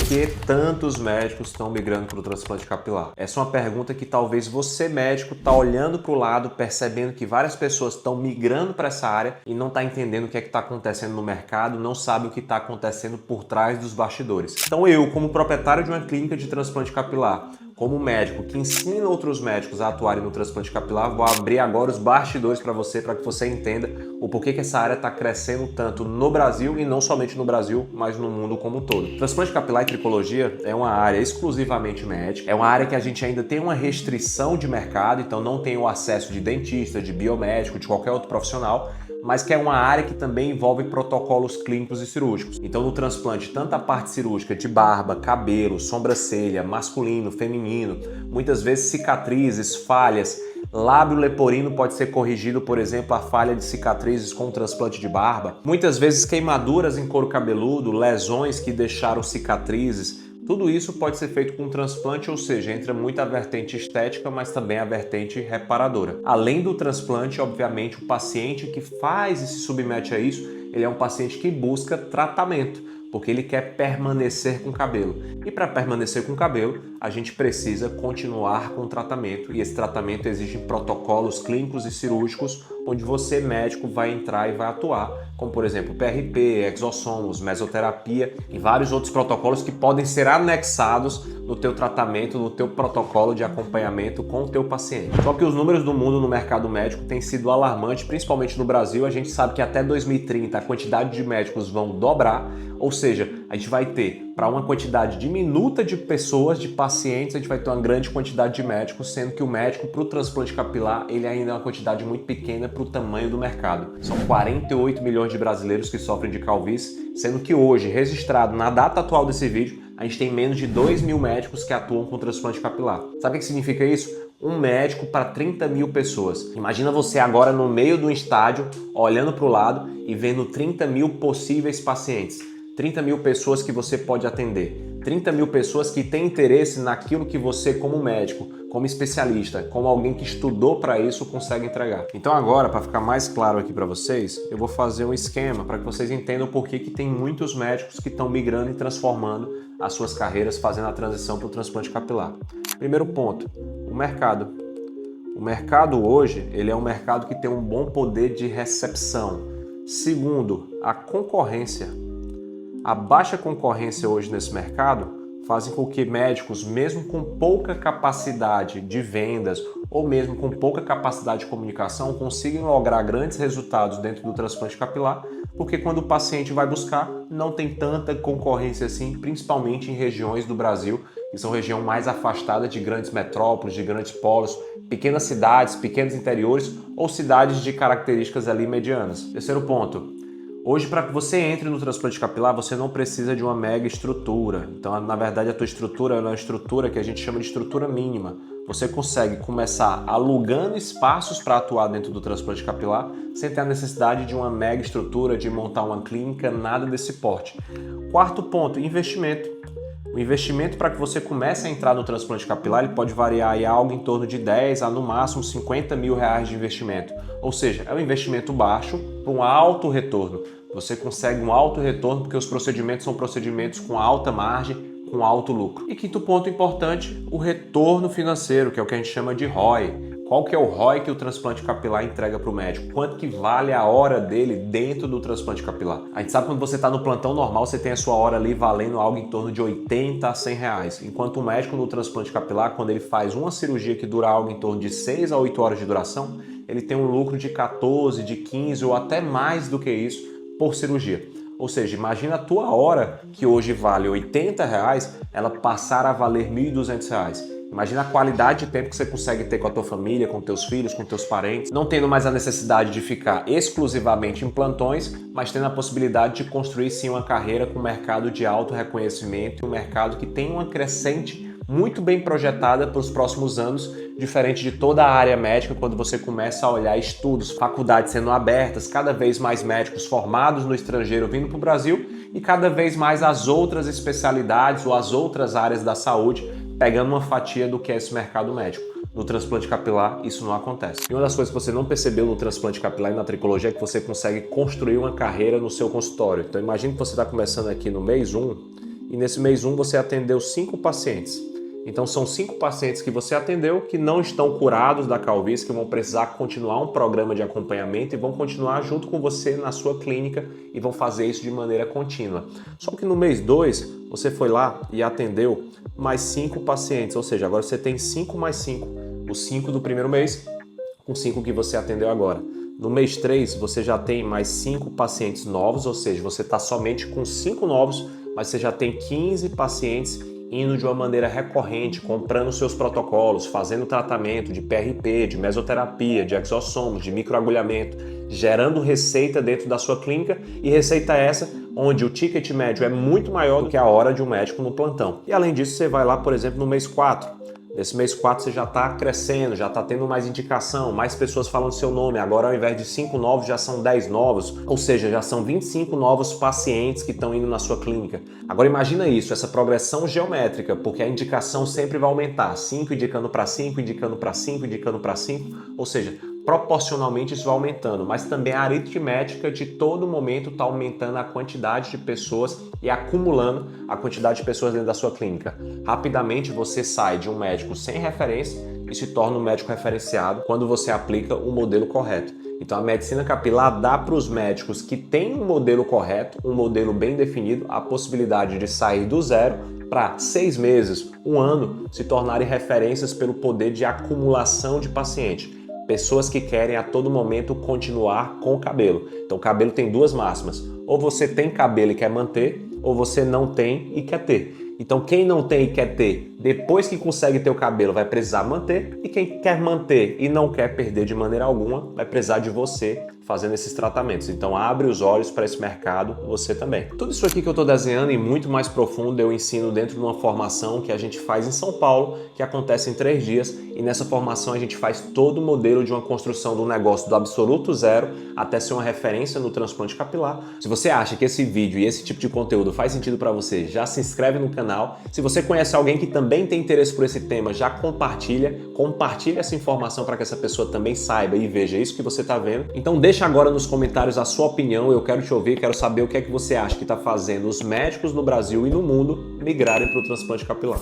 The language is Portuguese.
que tantos médicos estão migrando para o transplante capilar? Essa é uma pergunta que talvez você, médico, está olhando para o lado, percebendo que várias pessoas estão migrando para essa área e não está entendendo o que é que está acontecendo no mercado, não sabe o que está acontecendo por trás dos bastidores. Então eu, como proprietário de uma clínica de transplante capilar, como médico que ensina outros médicos a atuarem no transplante capilar, vou abrir agora os bastidores para que você entenda o porquê que essa área está crescendo tanto no Brasil e não somente no Brasil, mas no mundo como um todo. Transplante capilar e tricologia é uma área exclusivamente médica, é uma área que a gente ainda tem uma restrição de mercado, então não tem o acesso de dentista, de biomédico, de qualquer outro profissional, mas que é uma área que também envolve protocolos clínicos e cirúrgicos. Então no transplante, tanto a parte cirúrgica de barba, cabelo, sobrancelha, masculino, feminino, muitas vezes cicatrizes, falhas, lábio leporino pode ser corrigido, por exemplo, a falha de cicatrizes com transplante de barba. Muitas vezes queimaduras em couro cabeludo, lesões que deixaram cicatrizes, tudo isso pode ser feito com transplante, ou seja, entra muito a vertente estética, mas também a vertente reparadora. Além do transplante, obviamente, o paciente que faz e se submete a isso, ele é um paciente que busca tratamento, porque ele quer permanecer com cabelo. E para permanecer com cabelo, a gente precisa continuar com o tratamento, e esse tratamento exige protocolos clínicos e cirúrgicos, onde você, médico, vai entrar e vai atuar, como por exemplo PRP, exossomos, mesoterapia e vários outros protocolos que podem ser anexados no teu tratamento, no teu protocolo de acompanhamento com o teu paciente. Só que os números do mundo no mercado médico têm sido alarmantes, principalmente no Brasil. A gente sabe que até 2030 a quantidade de médicos vão dobrar, ou seja, a gente vai ter, para uma quantidade diminuta de pessoas, de pacientes, a gente vai ter uma grande quantidade de médicos, sendo que o médico para o transplante capilar, ele ainda é uma quantidade muito pequena para o tamanho do mercado. São 48 milhões de brasileiros que sofrem de calvície, sendo que hoje, registrado na data atual desse vídeo, a gente tem menos de 2 mil médicos que atuam com transplante capilar. Sabe o que significa isso? Um médico para 30 mil pessoas. Imagina você agora no meio de um estádio, olhando para o lado e vendo 30 mil possíveis pacientes. 30 mil pessoas que você pode atender. 30 mil pessoas que têm interesse naquilo que você, como médico, como especialista, como alguém que estudou para isso, consegue entregar. Então agora, para ficar mais claro aqui para vocês, eu vou fazer um esquema para que vocês entendam por que tem muitos médicos que estão migrando e transformando as suas carreiras, fazendo a transição para o transplante capilar. Primeiro ponto, o mercado. O mercado hoje, ele é um mercado que tem um bom poder de recepção. Segundo, a concorrência. A baixa concorrência hoje nesse mercado fazem com que médicos, mesmo com pouca capacidade de vendas ou mesmo com pouca capacidade de comunicação, consigam lograr grandes resultados dentro do transplante capilar, porque quando o paciente vai buscar, não tem tanta concorrência assim, principalmente em regiões do Brasil, que são região mais afastada de grandes metrópoles, de grandes polos, pequenas cidades, pequenos interiores ou cidades de características ali medianas. Terceiro ponto. Hoje, para que você entre no transplante capilar, você não precisa de uma mega estrutura. Então, na verdade, a tua estrutura é uma estrutura que a gente chama de estrutura mínima. Você consegue começar alugando espaços para atuar dentro do transplante capilar sem ter a necessidade de uma mega estrutura, de montar uma clínica, nada desse porte. Quarto ponto, investimento. O investimento para que você comece a entrar no transplante capilar, ele pode variar aí algo em torno de 10 a no máximo 50 mil reais de investimento. Ou seja, é um investimento baixo para um alto retorno. Você consegue um alto retorno porque os procedimentos são procedimentos com alta margem, com alto lucro. E quinto ponto importante, o retorno financeiro, que é o que a gente chama de ROI. Qual que é o ROI que o transplante capilar entrega para o médico? Quanto que vale a hora dele dentro do transplante capilar? A gente sabe que quando você está no plantão normal, você tem a sua hora ali valendo algo em torno de 80 a 100 reais. Enquanto o médico no transplante capilar, quando ele faz uma cirurgia que dura algo em torno de 6 a 8 horas de duração, ele tem um lucro de 14, de 15 ou até mais do que isso por cirurgia. Ou seja, imagina a tua hora, que hoje vale 80 reais, ela passar a valer 1.200 reais. Imagina a qualidade de tempo que você consegue ter com a tua família, com teus filhos, com teus parentes, não tendo mais a necessidade de ficar exclusivamente em plantões, mas tendo a possibilidade de construir sim uma carreira com um mercado de alto reconhecimento, um mercado que tem uma crescente muito bem projetada para os próximos anos, diferente de toda a área médica, quando você começa a olhar estudos, faculdades sendo abertas, cada vez mais médicos formados no estrangeiro vindo para o Brasil e cada vez mais as outras especialidades ou as outras áreas da saúde pegando uma fatia do que é esse mercado médico. No transplante capilar, isso não acontece. E uma das coisas que você não percebeu no transplante capilar e na tricologia é que você consegue construir uma carreira no seu consultório. Então imagine que você está começando aqui no mês 1 e nesse mês 1 você atendeu 5 pacientes. Então são 5 pacientes que você atendeu que não estão curados da calvície, que vão precisar continuar um programa de acompanhamento e vão continuar junto com você na sua clínica e vão fazer isso de maneira contínua. Só que no mês 2 você foi lá e atendeu mais 5 pacientes, ou seja, agora você tem 5 mais 5, os 5 do primeiro mês com 5 que você atendeu agora. No mês 3 você já tem mais 5 pacientes novos, ou seja, você está somente com 5 novos, mas você já tem 15 pacientes indo de uma maneira recorrente, comprando seus protocolos, fazendo tratamento de PRP, de mesoterapia, de exossomos, de microagulhamento, gerando receita dentro da sua clínica, e receita essa onde o ticket médio é muito maior do que a hora de um médico no plantão. E além disso, você vai lá, por exemplo, no mês 4. Nesse mês 4 você já está crescendo, já está tendo mais indicação, mais pessoas falando seu nome. Agora, ao invés de 5 novos, já são 10 novos, ou seja, já são 25 novos pacientes que estão indo na sua clínica. Agora imagina isso, essa progressão geométrica, porque a indicação sempre vai aumentar. 5 indicando para 5, indicando para 5, indicando para 5, ou seja, proporcionalmente isso vai aumentando, mas também a aritmética de todo momento está aumentando a quantidade de pessoas e acumulando a quantidade de pessoas dentro da sua clínica. Rapidamente você sai de um médico sem referência e se torna um médico referenciado quando você aplica o modelo correto. Então a medicina capilar dá para os médicos que têm um modelo correto, um modelo bem definido, a possibilidade de sair do zero para 6 meses, 1 ano, se tornarem referências pelo poder de acumulação de paciente. Pessoas que querem a todo momento continuar com o cabelo. Então o cabelo tem 2 máximas. Ou você tem cabelo e quer manter, ou você não tem e quer ter. Então quem não tem e quer ter, depois que consegue ter o cabelo, vai precisar manter. E quem quer manter e não quer perder de maneira alguma, vai precisar de você fazendo esses tratamentos. Então abre os olhos para esse mercado, você também. Tudo isso aqui que eu estou desenhando e muito mais profundo eu ensino dentro de uma formação que a gente faz em São Paulo, que acontece em 3 dias, e nessa formação a gente faz todo o modelo de uma construção do negócio do absoluto zero até ser uma referência no transplante capilar. Se você acha que esse vídeo e esse tipo de conteúdo faz sentido para você, já se inscreve no canal. Se você conhece alguém que também tem interesse por esse tema, já compartilha essa informação para que essa pessoa também saiba e veja isso que você está vendo. Então deixa agora nos comentários a sua opinião, eu quero te ouvir, quero saber o que é que você acha que está fazendo os médicos no Brasil e no mundo migrarem para o transplante capilar.